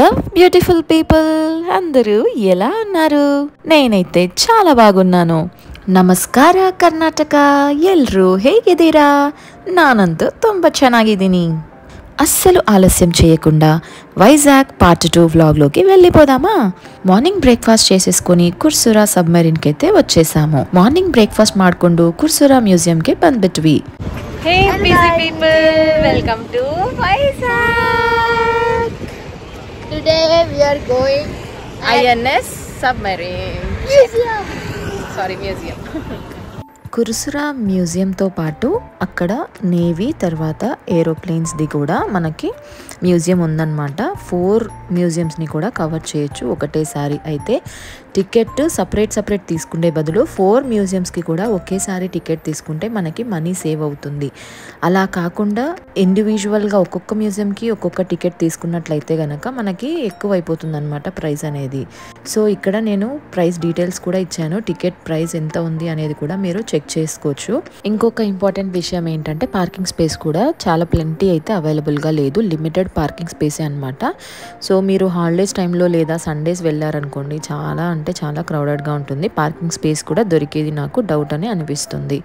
Hello beautiful people, అందరూ ఎలా ఉన్నారు? నేనైతే చాలా బాగున్నాను. ನಮಸ್ಕಾರ ಕರ್ನಾಟಕ, ಎಲ್ಲರೂ ಹೇಗಿದ್ದೀರಾ? ನಾನಂತೂ ತುಂಬ ಚೆನ್ನಾಗಿದ್ದೀನಿ. అస్సలు ఆలస్యం చేయకుండా వైజాగ్ పార్ట్ 2 వ్లాగ్లోకి వెళ్ళిపోదామా? మార్నింగ్ బ్రేక్ఫాస్ట్ చేసేసుకొని కుర్సురా సబ్మెరీన్కి అయితే వచ్చేసాము. మార్నింగ్ బ్ರೇಕ್ಫಾಸ್ಟ್ ಮಾಡಿಕೊಂಡು ಕುರ್ಸುರಾ ಮ್ಯೂಸಿಯಂಗೆ ಬಂದ್ಬಿಟ್ವಿ. ಹೇ busy people, welcome to Vizag. Today we are going INS submarine museum. museum. Kursura మ్యూజియంతో పాటు అక్కడ నేవీ తర్వాత ఏరోప్లేన్స్ది కూడా మనకి మ్యూజియం ఉందన్నమాట. 4 మ్యూజియంస్ని కూడా కవర్ చేయొచ్చు ఒకటేసారి. అయితే టికెట్ సపరేట్ తీసుకునే బదులు 4 మ్యూజియంస్కి కూడా ఒకేసారి టికెట్ తీసుకుంటే మనకి మనీ సేవ్ అవుతుంది. అలా కాకుండా ఇండివిజువల్గా ఒక్కొక్క మ్యూజియంకి ఒక్కొక్క టికెట్ తీసుకున్నట్లయితే కనుక మనకి ఎక్కువ అయిపోతుంది అనమాట ప్రైస్ అనేది. సో ఇక్కడ నేను ప్రైస్ డీటెయిల్స్ కూడా ఇచ్చాను. టికెట్ ప్రైస్ ఎంత ఉంది అనేది కూడా మీరు చెక్ చేసుకోవచ్చు. ఇంకొక ఇంపార్టెంట్ విషయం ఏంటంటే పార్కింగ్ స్పేస్ కూడా చాలా ప్లెంటీ అయితే అవైలబుల్గా లేదు, లిమిటెడ్ పార్కింగ్ స్పేసే అనమాట. సో మీరు హాలిడేస్ టైంలో లేదా సండేస్ వెళ్ళారనుకోండి, చాలా క్రౌడెడ్గా ఉంటుంది. ಪಾರ್ಕಿಂಗ್ ಸ್ಪೇಸ್ ಕೂಡ ದೊರಕಿದೆ నాకు ಡೌಟ್ ಅನೇ ಅನಿಪಿస్తుంది.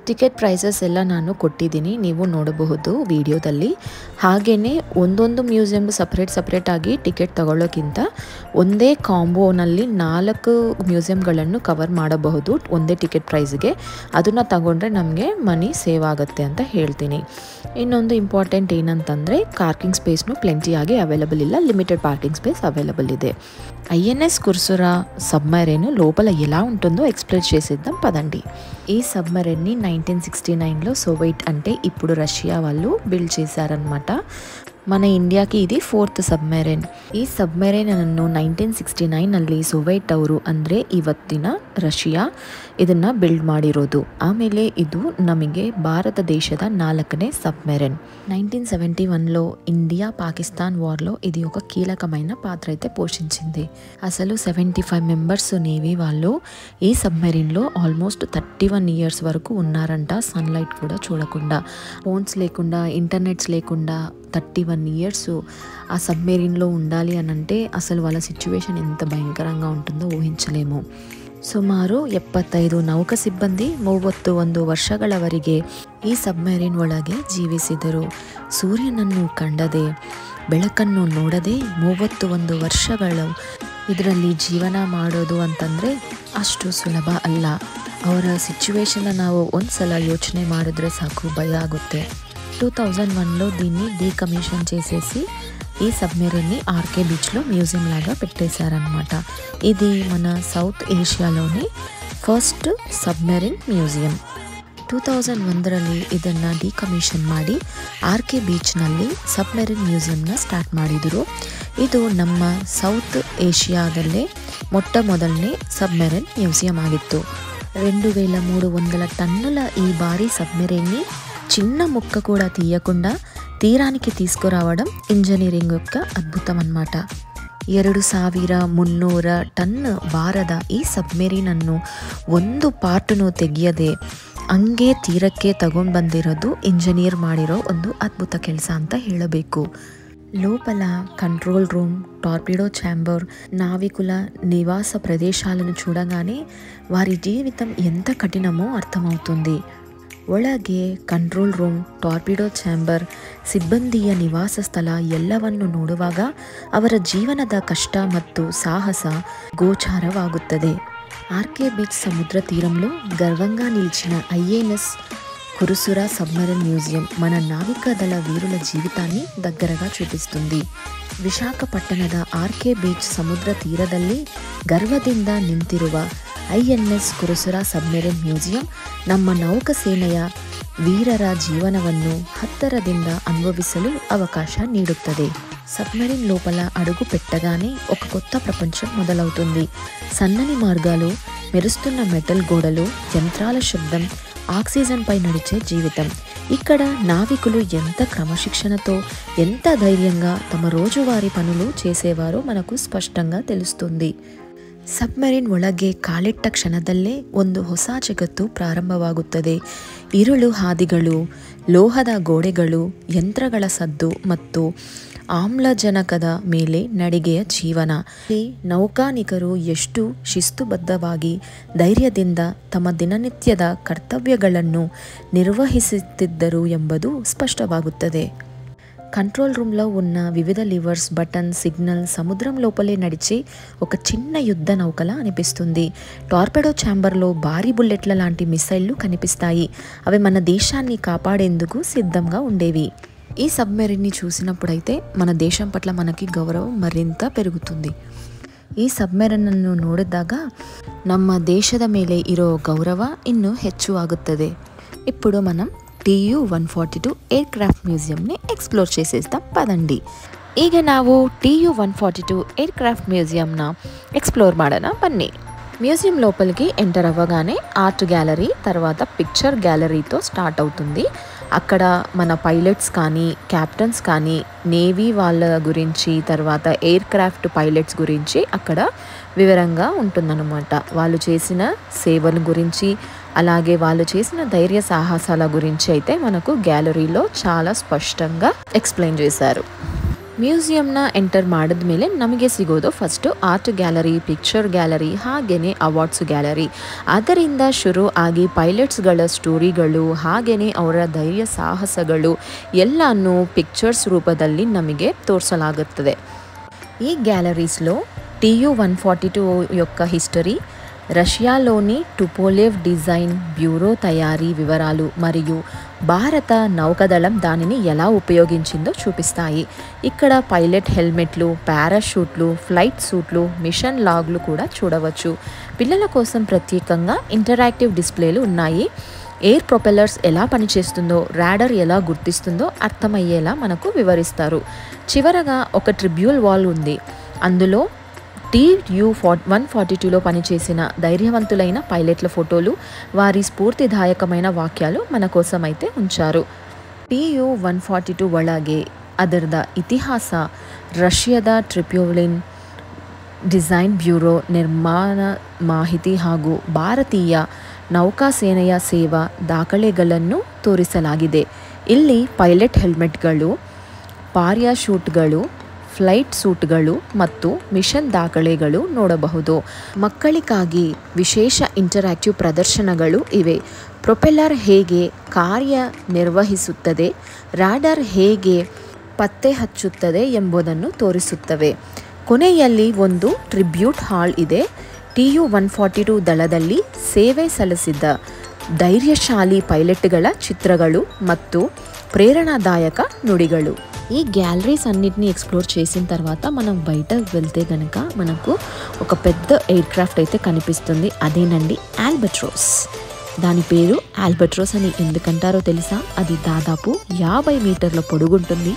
ಟಿಕೆಟ್ ಪ್ರೈಸಸ್ ಎಲ್ಲ ನಾನು ಕೊಟ್ಟಿದ್ದೀನಿ, ನೀವು ನೋಡಬಹುದು ವಿಡಿಯೋದಲ್ಲಿ. ಹಾಗೆಯೇ ಒಂದೊಂದು ಮ್ಯೂಸಿಯಂ ಸಪ್ರೇಟ್ ಆಗಿ ಟಿಕೆಟ್ ತಗೊಳ್ಳೋಕ್ಕಿಂತ ಒಂದೇ ಕಾಂಬೋನಲ್ಲಿ 4 ಮ್ಯೂಸಿಯಂಗಳನ್ನು ಕವರ್ ಮಾಡಬಹುದು ಒಂದೇ ಟಿಕೆಟ್ ಪ್ರೈಸ್ಗೆ. ಅದನ್ನು ತಗೊಂಡ್ರೆ ನಮಗೆ ಮನಿ ಸೇವ್ ಆಗುತ್ತೆ ಅಂತ ಹೇಳ್ತೀನಿ. ಇನ್ನೊಂದು ಇಂಪಾರ್ಟೆಂಟ್ ಏನಂತಂದರೆ ಪಾರ್ಕಿಂಗ್ ಸ್ಪೇಸ್ನು ಪ್ಲೆಂಟಿಯಾಗಿ ಅವೈಲಬಲ್ ಇಲ್ಲ, ಲಿಮಿಟೆಡ್ ಪಾರ್ಕಿಂಗ್ ಸ್ಪೇಸ್ అవైలబుల్ ಇದೆ. INS కుర్సురా సబ్మెరైన్ లోపల ఎలా ఉంటుందో ఎక్స్ప్లెయిన్ చేసేద్దాం పదండి. ఈ సబ్మెరైన్ని 1969లో సోవియట్ అంటే ఇప్పుడు రష్యా వాళ్ళు బిల్డ్ చేశారనమాట. మన ಇಂಡಿಯಾకి ಇದು 4th ಸಬ್ಮೆರೈನ್. ಈ ಸಬ್ಮೆರೈನ್ ಅನ್ನು 1969ನಲ್ಲಿ ಸೋವಿಯಟ್ ಅವರು ಅಂದರೆ ಇವತ್ತಿನ ರಷ್ಯಾ ಇದನ್ನು ಬಿಲ್ಡ್ ಮಾಡಿರೋದು. ಆಮೇಲೆ ಇದು ನಮಗೆ ಭಾರತ ದೇಶದ 4ನೇ సబ్మెరైన్. 1971లో ఇండియా పాకిస్తాన్ వార్లో ఇది ఒక కీలకమైన పాత్ర అయితే పోషించింది. అసలు 75 మెంబర్స్ నేవీ వాళ్ళు ఈ సబ్మెరైన్లో ఆల్మోస్ట్ 31 ఇయర్స్ వరకు ఉన్నారంట. సన్లైట్ కూడా చూడకుండా, ఫోన్స్ లేకుండా, ఇంటర్నెట్స్ లేకుండా 31 ఇయర్స్ ఆ సబ్మెరీన్లో ఉండాలి అని అంటే అసలు వాళ్ళ సిచ్యువేషన్ ఎంత భయంకరంగా ఉంటుందో ఊహించలేము. ಸುಮಾರು 75 ನೌಕ ಸಿಬ್ಬಂದಿ 31 ವರ್ಷಗಳವರೆಗೆ ಈ ಸಬ್ಮೆರೀನ್ ಒಳಗೆ ಜೀವಿಸಿದರು. ಸೂರ್ಯನನ್ನು ಕಂಡದೆ, ಬೆಳಕನ್ನು ನೋಡದೆ 31 ವರ್ಷಗಳು ಇದರಲ್ಲಿ ಜೀವನ ಮಾಡೋದು ಅಂತಂದರೆ ಅಷ್ಟು ಸುಲಭ ಅಲ್ಲ. ಅವರ ಸಿಚುವೇಶನ್ನ ನಾವು ಒಂದ್ಸಲ ಯೋಚನೆ ಮಾಡಿದ್ರೆ ಸಾಕು, ಭಯ ಆಗುತ್ತೆ. 2001లో దీన్ని డీకమిషన్ చేసేసి ఈ సబ్మెరైన్ని ఆర్కే బీచ్లో మ్యూజియం లాగా పెట్టేశారనమాట. ఇది మన సౌత్ ఏషియాలోని ಫಸ್ಟ್ ಸಬ್ಮೆರಿನ್ ಮ್ಯೂಸಿಯಂ. 2001ರಲ್ಲಿ ಇದನ್ನು ಡಿಕಮಿಷನ್ ಮಾಡಿ ಆರ್ಕೆ ಬೀಚ್ನಲ್ಲಿ ಸಬ್ಮೆರಿನ್ ಮ್ಯೂಸಿಯಂನ ಸ್ಟಾರ್ಟ್ ಮಾಡಿದರು. ಇದು ನಮ್ಮ ಸೌತ್ ಏಷ್ಯಾದಲ್ಲೇ ಮೊಟ್ಟಮೊದಲನೇ సబ్మెరైన్ మ్యూజియం ಆಗಿತ್ತು. 2300 టన్నుల ఈ భారీ సబ్మెరైన్ని చిన్న ముక్క కూడా తీయకుండా తీరానికి తీసుకురావడం ఇంజనీరింగ్ యొక్క అద్భుతం అన్నమాట. 2300 ಟನ್ ಭಾರದ ಈ ಸಬ್ಮೆರೀನ್ ಅನ್ನು ಒಂದು ಪಾರ್ಟನ್ನು ತೆಗೆಯದೆ ಹಂಗೆ ತೀರಕ್ಕೆ ತಗೊಂಡು ಬಂದಿರೋದು ಇಂಜಿನಿಯರ್ ಮಾಡಿರೋ ಒಂದು ಅದ್ಭುತ ಕೆಲಸ ಅಂತ ಹೇಳಬೇಕು. లోపల కంట్రోల్ రూమ్, టార్పిడో ఛాంబర్, నావికుల నివాస ప్రదేశాలను చూడగానే వారి జీవితం ఎంత కఠినమో అర్థమవుతుంది. ಒಳಗೆ ಕಂಟ್ರೋಲ್ ರೂಮ್, ಟಾರ್ಪಿಡೋ ಛಾಂಬರ್, ಸಿಬ್ಬಂದಿಯ ನಿವಾಸ ಸ್ಥಳ ಎಲ್ಲವನ್ನು ನೋಡುವಾಗ ಅವರ ಜೀವನದ ಕಷ್ಟ ಮತ್ತು ಸಾಹಸ ಗೋಚಾರವಾಗುತ್ತದೆ. ఆర్కే బీచ్ సముద్ర తీరంలో గర్వంగా నిలిచిన INS కుర్సురా సబ్మెరైన్ మ్యూజియం మన నావికాదళ వీరుల జీవితాన్ని దగ్గరగా చూపిస్తుంది. ವಿಶಾಖಪಟ್ಟಣದ ಆರ್ಕೆ ಬೀಚ್ ಸಮುದ್ರ ತೀರದಲ್ಲಿ ಗರ್ವದಿಂದ ನಿಂತಿರುವ INS ಕುರ್ಸುರಾ ಸಬ್ಮೆರಿನ್ ಮ್ಯೂಸಿಯಂ ನಮ್ಮ ನೌಕಾಸೇನೆಯ ವೀರರ ಜೀವನವನ್ನು ಹತ್ತಿರದಿಂದ ಅನುಭವಿಸಲು ಅವಕಾಶ ನೀಡುತ್ತದೆ. సబ్మెరీన్ లోపల అడుగు పెట్టగానే ఒక కొత్త ప్రపంచం మొదలవుతుంది. సన్నని మార్గాలు, మెరుస్తున్న మెటల్ గోడలు, యంత్రాల శబ్దం, ఆక్సిజన్ పై నడిచే జీవితం. ఇక్కడ నావికులు ఎంత క్రమశిక్షణతో, ఎంత ధైర్యంగా తమ రోజువారీ పనులు చేసేవారో మనకు స్పష్టంగా తెలుస్తుంది. ಸಬ್ಮೆರಿನ್ ಒಳಗೆ ಕಾಲಿಟ್ಟ ಕ್ಷಣದಲ್ಲೇ ಒಂದು ಹೊಸ ಜಗತ್ತು ಪ್ರಾರಂಭವಾಗುತ್ತದೆ. ಇರುಳು ಹಾದಿಗಳು, ಲೋಹದ ಗೋಡೆಗಳು, ಯಂತ್ರಗಳ ಸದ್ದು ಮತ್ತು ಆಮ್ಲಜನಕದ ಮೇಲೆ ನಡೆಗೆಯ ಜೀವನ. ಈ ನೌಕಾನಿಕರು ಎಷ್ಟು ಶಿಸ್ತುಬದ್ಧವಾಗಿ ಧೈರ್ಯದಿಂದ ತಮ್ಮ ದಿನನಿತ್ಯದ ಕರ್ತವ್ಯಗಳನ್ನು ನಿರ್ವಹಿಸುತ್ತಿದ್ದರು ಎಂಬುದು స్పష్టವಾಗುತ್ತದೆ. కంట్రోల్ రూమ్లో ఉన్న వివిధ లివర్స్, బటన్, సిగ్నల్ సముద్రం లోపలే నడిచే ఒక చిన్న యుద్ధ నౌకలా అనిపిస్తుంది. టార్పెడో ఛాంబర్లో భారీ బుల్లెట్ల లాంటి మిసైళ్లు కనిపిస్తాయి. అవి మన దేశాన్ని కాపాడేందుకు సిద్ధంగా ఉండేవి. ఈ సబ్మెరీన్ని చూసినప్పుడైతే మన దేశం పట్ల మనకి గౌరవం మరింత పెరుగుతుంది. ಈ ಸಬ್ಮೆರಿನನ್ನು ನೋಡಿದಾಗ ನಮ್ಮ ದೇಶದ ಮೇಲೆ ಇರೋ ಗೌರವ ಇನ್ನೂ ಹೆಚ್ಚು ಆಗುತ್ತದೆ. ఇప్పుడు మనం TU-142 ಏರ್ಕ್ರಾಫ್ಟ್ ಮ್ಯೂಸಿಯಂని ಎಕ್ಸ್ಪ್ಲೋರ್ చేసేస్తాం ಪದಂಡಿ. ಈಗ ನಾವು TU-142 ಏರ್ಕ್ರಾಫ್ಟ್ ಮ್ಯೂಸಿಯಂನ ಎಕ್ಸ್ಪ್ಲೋರ್ ಮಾಡೋಣ ಬನ್ನಿ. మ్యూజియం లోపలికి ఎంటర్ అవ్వగానే ఆర్ట్ గ్యాలరీ, తర్వాత పిక్చర్ గ్యాలరీతో స్టార్ట్ అవుతుంది. అక్కడ మన పైలట్స్ కానీ, క్యాప్టెన్స్ కానీ, నేవీ వాళ్ళ గురించి, తర్వాత ఎయిర్ క్రాఫ్ట్ పైలట్స్ గురించి అక్కడ వివరంగా ఉంటుందన్నమాట. వాళ్ళు చేసిన సేవల గురించి, అలాగే వాళ్ళు చేసిన ధైర్య సాహసాల గురించి అయితే మనకు ಗ್ಯಾಲರಿలో చాలా ಸ್ಪಷ್ಟంగా ಎಕ್ಸ್ಪ್ಲೈನ್ చేశారు. ಮ್ಯೂಸಿಯಂನ ಎಂಟರ್ ಮಾಡಿದ ಮೇಲೆ ನಮಗೆ ಸಿಗೋದು first art gallery, picture gallery, ಹಾಗೆಯೇ ಅವಾರ್ಡ್ಸ್ ಗ್ಯಾಲರಿ. ಅದರಿಂದ ಶುರು ಆಗಿ ಪೈಲಟ್ಸ್ಗಳ ಸ್ಟೋರಿಗಳು, ಹಾಗೆಯೇ ಅವರ ಧೈರ್ಯ ಸಾಹಸಗಳು ಎಲ್ಲನೂ ಪಿಕ್ಚರ್ಸ್ ರೂಪದಲ್ಲಿ ನಮಗೆ ತೋರಿಸಲಾಗುತ್ತದೆ. ఈ గ్యాలరీస్లో TU-142 యొక్క హిస్టరీ, రష్యాలోని టుపోలేవ్ డిజైన్ బ్యూరో తయారీ వివరాలు మరియు భారత నౌకాదళం దానిని ఎలా ఉపయోగించిందో చూపిస్తాయి. ఇక్కడ పైలట్ హెల్మెట్లు, పారాషూట్లు, ఫ్లైట్ సూట్లు, మిషన్ లాగ్లు కూడా చూడవచ్చు. పిల్లల కోసం ప్రత్యేకంగా ఇంటరాక్టివ్ డిస్ప్లేలు ఉన్నాయి. ఎయిర్ ప్రొపెల్లర్స్ ఎలా పనిచేస్తుందో, రాడర్ ఎలా గుర్తిస్తుందో అర్థమయ్యేలా మనకు వివరిస్తారు. చివరగా ఒక ట్రిబ్యూల్ వాల్ ఉంది. అందులో TU-142లో పనిచేసిన ధైర్యవంతులైన పైలట్ల ఫోటోలు, వారి స్ఫూర్తిదాయకమైన వాక్యాలు మన కోసం అయితే ఉంచారు. TU-142 ಒಳಗೆ ಅದರದ ಇತಿಹಾಸ, ರಷ್ಯಾದ ಟ್ರಿಪ್ಯೂಲಿನ್ ಡಿಸೈನ್ ಬ್ಯೂರೋ ನಿರ್ಮಾಣ ಮಾಹಿತಿ ಹಾಗೂ ಭಾರತೀಯ ನೌಕಾಸೇನೆಯ ಸೇವಾ ದಾಖಲೆಗಳನ್ನು ತೋರಿಸಲಾಗಿದೆ. ಇಲ್ಲಿ ಪೈಲಟ್ ಹೆಲ್ಮೆಟ್ಗಳು, ಪಾರಾಶೂಟ್ಗಳು, ಫ್ಲೈಟ್ ಸೂಟ್ಗಳು ಮತ್ತು ಮಿಷನ್ ದಾಖಲೆಗಳು ನೋಡಬಹುದು. ಮಕ್ಕಳಿಗಾಗಿ ವಿಶೇಷ ಇಂಟರಾಕ್ಟಿವ್ ಪ್ರದರ್ಶನಗಳು ಇವೆ. ಪ್ರೊಪೆಲ್ಲರ್ ಹೇಗೆ ಕಾರ್ಯನಿರ್ವಹಿಸುತ್ತದೆ, ರಾಡರ್ ಹೇಗೆ ಪತ್ತೆ ಹಚ್ಚುತ್ತದೆ ಎಂಬುದನ್ನು ತೋರಿಸುತ್ತವೆ. ಕೊನೆಯಲ್ಲಿ ಒಂದು ಟ್ರಿಬ್ಯೂಟ್ ಹಾಲ್ ಇದೆ. TU-142 ದಳದಲ್ಲಿ ಸೇವೆ ಸಲ್ಲಿಸಿದ ಧೈರ್ಯಶಾಲಿ ಪೈಲಟ್ಗಳ ಚಿತ್ರಗಳು ಮತ್ತು ప్రేరణాదాయక నుడిగలు. ఈ గ్యాలరీస్ అన్నిటిని ఎక్స్ప్లోర్ చేసిన తర్వాత మనం బయట వెళ్తే కనుక మనకు ఒక పెద్ద ఎయిర్ క్రాఫ్ట్ అయితే కనిపిస్తుంది. అదేనండి ఆల్బట్రోస్. దాని పేరు ఆల్బట్రోస్ అని ఎందుకంటారో తెలుసా? అది దాదాపు 50 మీటర్ల పొడుగుంటుంది.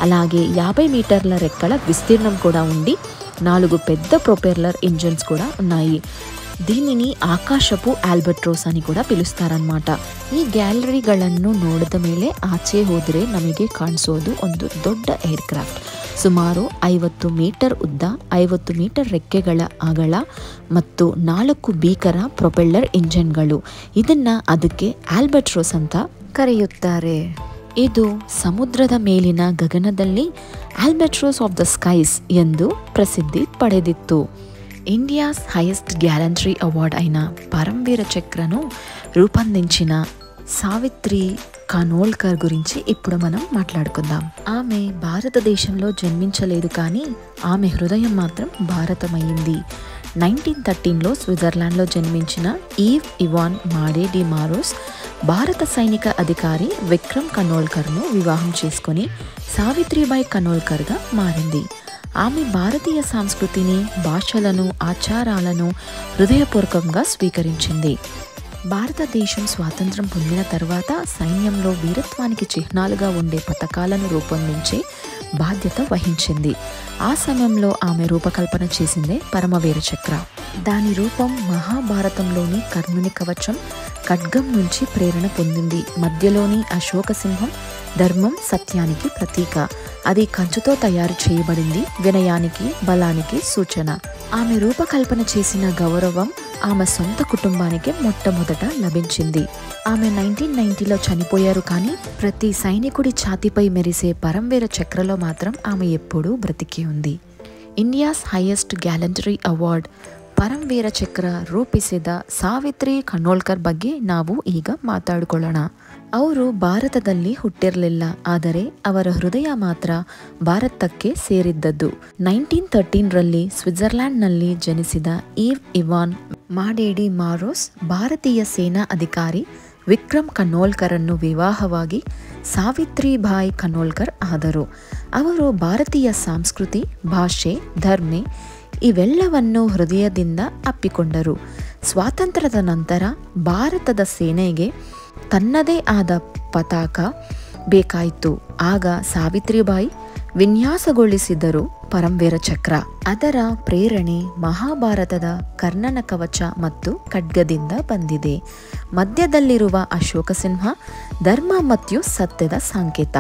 అలాగే 50 మీటర్ల రెక్కల విస్తీర్ణం కూడా ఉండి 4 పెద్ద ప్రొపెల్లర్ ఇంజన్స్ కూడా ఉన్నాయి. దీనిని ಆಕಾಶಪು ಆಲ್ಬಟ್ರೋಸ್ అని ಕೂಡ పిలుస్తారన్నమాట. ಈ ಗ್ಯಾಲರಿಗಳನ್ನು ನೋಡಿದ ಮೇಲೆ ಆಚೆ ಹೋದರೆ ನಮಗೆ ಕಾಣಿಸೋದು ಒಂದು ದೊಡ್ಡ ಏರ್ ಕ್ರಾಫ್ಟ್. ಸುಮಾರು 50 ಮೀಟರ್ ಉದ್ದ, 50 ಮೀಟರ್ ರೆಕ್ಕೆಗಳ ಅಗಲ ಮತ್ತು 4 ಭೀಕರ ಪ್ರೊಪೆಲ್ಲರ್ ಇಂಜಿನ್ಗಳು. ಇದನ್ನ ಅದಕ್ಕೆ ಆಲ್ಬಟ್ರೋಸ್ ಅಂತ ಕರೆಯುತ್ತಾರೆ. ಇದು ಸಮುದ್ರದ ಮೇಲಿನ ಗಗನದಲ್ಲಿ ಆಲ್ಬಟ್ರೋಸ್ ಆಫ್ ದ ಸ್ಕೈಸ್ ಎಂದು ಪ್ರಸಿದ್ಧಿ ಪಡೆದಿತ್ತು. ఇండియాస్ హైయెస్ట్ గ్యాలంటరీ అవార్డ్ అయిన పరమవీర చక్రను రూపొందించిన సావిత్రి కనోల్కర్ గురించి ఇప్పుడు మనం మాట్లాడుకుందాం. ఆమె భారతదేశంలో జన్మించలేదు, కానీ ఆమె హృదయం మాత్రం భారతమైంది. 1913లో స్విట్జర్లాండ్లో జన్మించిన ఈవ్ ఇవాన్ మాడే డి మారోస్ భారత సైనిక అధికారి విక్రమ్ కనోల్కర్ను వివాహం చేసుకొని సావిత్రిబాయి కనోల్కర్గా మారింది. ఆమె భారతీయ సంస్కృతిని, భాషలను, ఆచారాలను హృదయపూర్వకంగా స్వీకరించింది. భారతదేశం స్వాతంత్రం పొందిన తర్వాత సైన్యంలో వీరత్వానికి చిహ్నాలుగా ఉండే పథకాలను రూపొందించే బాధ్యత వహించింది. ఆ సమయంలో ఆమె రూపకల్పన చేసిందే పరమవీర చక్ర. దాని రూపం మహాభారతంలోని కర్ణుని కవచం ఖడ్గం నుంచి ప్రేరణ పొందింది. మధ్యలోని అశోక సింహం ధర్మం, సత్యానికి ప్రతీక. అది కంచుతో తయారు చేయబడింది, వినయానికి, బలానికి సూచన. ఆమె రూపకల్పన చేసిన గౌరవం ఆమె సొంత కుటుంబానికి మొట్టమొదట లభించింది. ఆమె 1990లో చనిపోయారు, కానీ ప్రతి సైనికుడి ఛాతీపై మెరిసే పరంవీర చక్రలో మాత్రం ఆమె ఎప్పుడూ బ్రతికి ఉంది. India's highest ಗ್ಯಾಲಂಟರಿ award Paramvir Chakra ರೂಪಿಸಿದ ಸಾವಿತ್ರಿ ಖನೋಲ್ಕರ್ ಬಗ್ಗೆ ನಾವು ಈಗ ಮಾತಾಡಿಕೊಳ್ಳೋಣ. ಅವರು ಭಾರತದಲ್ಲಿ ಹುಟ್ಟಿರಲಿಲ್ಲ, ಆದರೆ ಅವರ ಹೃದಯ ಮಾತ್ರ ಭಾರತಕ್ಕೆ ಸೇರಿದ್ದದ್ದು. 1913ರಲ್ಲಿ ಸ್ವಿಟ್ಜರ್ಲ್ಯಾಂಡ್ನಲ್ಲಿ ಜನಿಸಿದ ಈವ್ ಇವಾನ್ ಮಾಡೇಡಿ ಮಾರೋಸ್ ಭಾರತೀಯ ಸೇನಾ ಅಧಿಕಾರಿ ವಿಕ್ರಮ್ ಖನೋಲ್ಕರನ್ನು ವಿವಾಹವಾಗಿ ಸಾವಿತ್ರಿಬಾಯಿ ಖನೋಲ್ಕರ್ ಆದರು. ಅವರು ಭಾರತೀಯ ಸಂಸ್ಕೃತಿ, ಭಾಷೆ, ಧರ್ಮ ಇವೆಲ್ಲವನ್ನು ಹೃದಯದಿಂದ ಅಪ್ಪಿಕೊಂಡರು. ಸ್ವಾತಂತ್ರ್ಯದ ನಂತರ ಭಾರತದ ಸೇನೆಗೆ ತನ್ನದೇ ಆದ ಪತಾಕ ಬೇಕಾಯಿತು. ಆಗ ಸಾವಿತ್ರಿಬಾಯಿ ವಿನ್ಯಾಸಗೊಳಿಸಿದರು ಪರಮವೀರ ಚಕ್ರ. ಅದರ ಪ್ರೇರಣೆ ಮಹಾಭಾರತದ ಕರ್ಣನ ಕವಚ ಮತ್ತು ಖಡ್ಗದಿಂದ ಬಂದಿದೆ. ಮಧ್ಯದಲ್ಲಿರುವ ಅಶೋಕ ಸಿಂಹ ಧರ್ಮ ಮತ್ತು ಸತ್ಯದ ಸಂಕೇತ.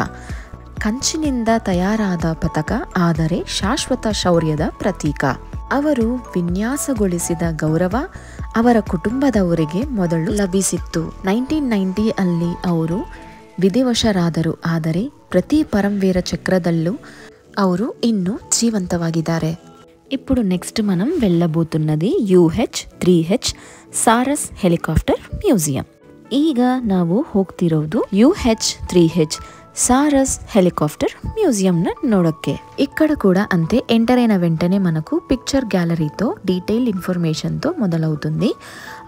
ಕಂಚಿನಿಂದ ತಯಾರಾದ ಪತಾಕ, ಆದರೆ ಶಾಶ್ವತ ಶೌರ್ಯದ ಪ್ರತೀಕ. ಅವರು ವಿನ್ಯಾಸಗೊಳಿಸಿದ ಗೌರವ ಅವರ ಕುಟುಂಬದವರಿಗೆ ಮೊದಲು ಲಭಿಸಿತ್ತು. 1990 ಅಲ್ಲಿ ಅವರು ವಿಧಿವಶರಾದರು, ಆದರೆ ప్రతి పరమవీర చక్రదಲ್ಲೂ ಅವರು ಇನ್ನೂ ಜೀವಂತವಾಗಿದ್ದಾರೆ. ఇప్పుడు నెక్స్ట్ మనం వెళ్ళబోతున్నది UH-3H ಸಾರಸ್ ಹೆಲಿಕಾಪ್ಟರ್ ಮ್ಯೂಸಿಯಂ. ಈಗ ನಾವು ಹೋಗ್ತಿರೋದು UH-3H సారస్ హెలికాప్టర్ మ్యూజియంను ನೋಡೋಕ್ಕೆ. ఇక్కడ కూడా అంతే, ఎంటర్ అయిన వెంటనే మనకు పిక్చర్ గ్యాలరీతో డీటెయిల్ ఇన్ఫర్మేషన్తో మొదలవుతుంది.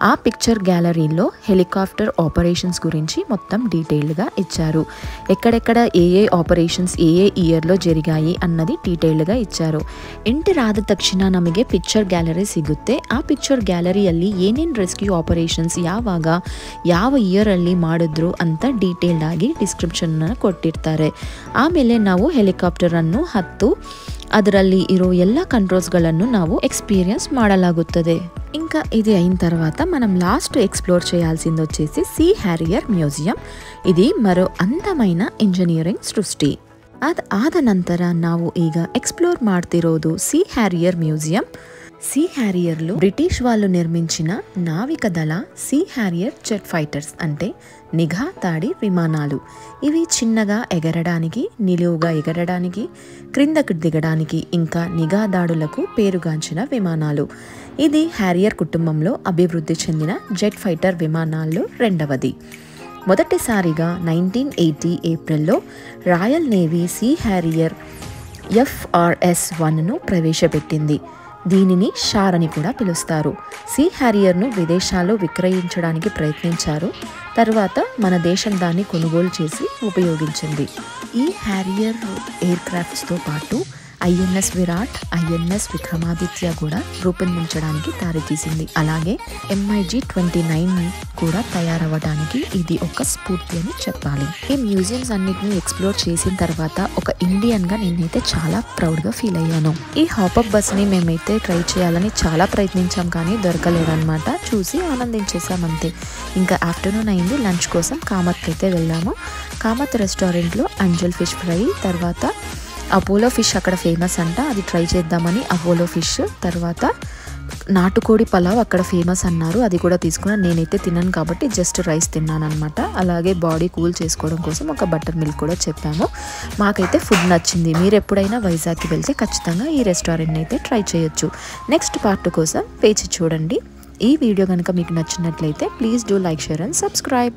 ఆ పిక్చర్ గ్యాలరీలో హెలికాప్టర్ ఆపరేషన్స్ గురించి మొత్తం డీటెయిల్డ్గా ఇచ్చారు. ఎక్కడెక్కడ ఏ ఆపరేషన్స్ ఏ ఇయర్లో జరిగాయి అన్నది డీటెయిల్డ్గా ಇಚ್ಚಾರು. ಎಂಟರ್ ಆದ ತಕ್ಷಣ ನಮಗೆ ಪಿಕ್ಚರ್ ಗ್ಯಾಲರಿ ಸಿಗುತ್ತೆ. ಆ ಪಿಕ್ಚರ್ ಗ್ಯಾಲರಿಯಲ್ಲಿ ಏನೇನು ರೆಸ್ಕ್ಯೂ ಆಪರೇಷನ್ಸ್ ಯಾವಾಗ ಯಾವ ಇಯರಲ್ಲಿ ಮಾಡಿದ್ರು ಅಂತ ಡೀಟೇಲ್ಡ್ ಆಗಿ ಡಿಸ್ಕ್ರಿಪ್ಷನ್ನ ಕೊಟ್ಟಿರ್ತಾರೆ. ಆಮೇಲೆ ನಾವು ಹೆಲಿಕಾಪ್ಟರ್ ಅನ್ನು ಹತ್ತು ಅದರಲ್ಲಿ ఇరో ಎಲ್ಲ కంట్రోల్స్ಗಳನ್ನು ನಾವು ఎక్స్పీరియన్స్ ಮಾಡಲಾಗುತ್ತದೆ. ఇంకా ఇది అయిన తర్వాత మనం లాస్ట్ ఎక్స్ప్లోర్ చేయాల్సింది వచ్చేసి సీ హ్యారియర్ మ్యూజియం. ఇది మరో అందమైన ఇంజనీరింగ్ సృష్టి. ಆದ ನಂತರ ನಾವು ಈಗ ఎక్స్ప్లోర్ ಮಾಡ್ತಿರೋದು సీ హ్యారియర్ మ్యూజియం. సీ హ్యారియర్లో బ్రిటిష్ వాళ్ళు నిర్మించిన నావిక దళ సీ హ్యారియర్ జెట్ ఫైటర్స్ అంటే నిఘా తాడి విమానాలు. ఇవి చిన్నగా ఎగరడానికి, నిలువుగా ఎగరడానికి, క్రిందకు దిగడానికి, ఇంకా నిఘా దాడులకు పేరుగాంచిన విమానాలు. ఇది హ్యారియర్ కుటుంబంలో అభివృద్ధి చెందిన జెట్ ఫైటర్ విమానాల్లో రెండవది. మొదటిసారిగా 1980 ఏప్రిల్లో రాయల్ నేవీ సీ హ్యారియర్ FRS-1ను ప్రవేశపెట్టింది. దీనిని షార్ అని కూడా పిలుస్తారు. సీ హ్యారియర్ను విదేశాల్లో విక్రయించడానికి ప్రయత్నించారు. తర్వాత మన దేశం దాన్ని కొనుగోలు చేసి ఉపయోగించింది. ఈ హ్యారియర్ ఎయిర్ క్రాఫ్ట్స్తో పాటు INS విరాట్, INS విక్రమాదిత్య కూడా రూపొందించడానికి దారితీసింది. అలాగే MiG-29 కూడా తయారవ్వడానికి ఇది ఒక స్ఫూర్తి అని చెప్పాలి. ఈ మ్యూజియంస్ అన్నిటిని ఎక్స్ప్లోర్ చేసిన తర్వాత ఒక ఇండియన్గా నేనైతే చాలా ప్రౌడ్గా ఫీల్ అయ్యాను. ఈ హాపప్ బస్ని మేమైతే ట్రై చేయాలని చాలా ప్రయత్నించాం, కానీ దొరకలేదన్నమాట. చూసి ఆనందించేసాం అంతే. ఇంకా ఆఫ్టర్నూన్ అయింది, లంచ్ కోసం కామత్కి అయితే వెళ్ళాము. కామత్ రెస్టారెంట్లో అంజల్ ఫిష్ ఫ్రై, తర్వాత అపోలో ఫిష్ అక్కడ ఫేమస్ అంట, అది ట్రై చేద్దామని అపోలో ఫిష్, తర్వాత నాటుకోడి పలావ్ అక్కడ ఫేమస్ అన్నారు, అది కూడా తీసుకున్నాను. నేనైతే తిన్నాను కాబట్టి జస్ట్ రైస్ తిన్నాను అనమాట. అలాగే బాడీ కూల్ చేసుకోవడం కోసం ఒక బటర్ మిల్క్ కూడా చెప్పాము. మాకైతే ఫుడ్ నచ్చింది. మీరు ఎప్పుడైనా వైజాగ్కి వెళ్తే ఖచ్చితంగా ఈ రెస్టారెంట్ని అయితే ట్రై చేయొచ్చు. నెక్స్ట్ పార్ట్ కోసం వేచి చూడండి. ఈ వీడియో కనుక మీకు నచ్చినట్లయితే please do like, share and subscribe.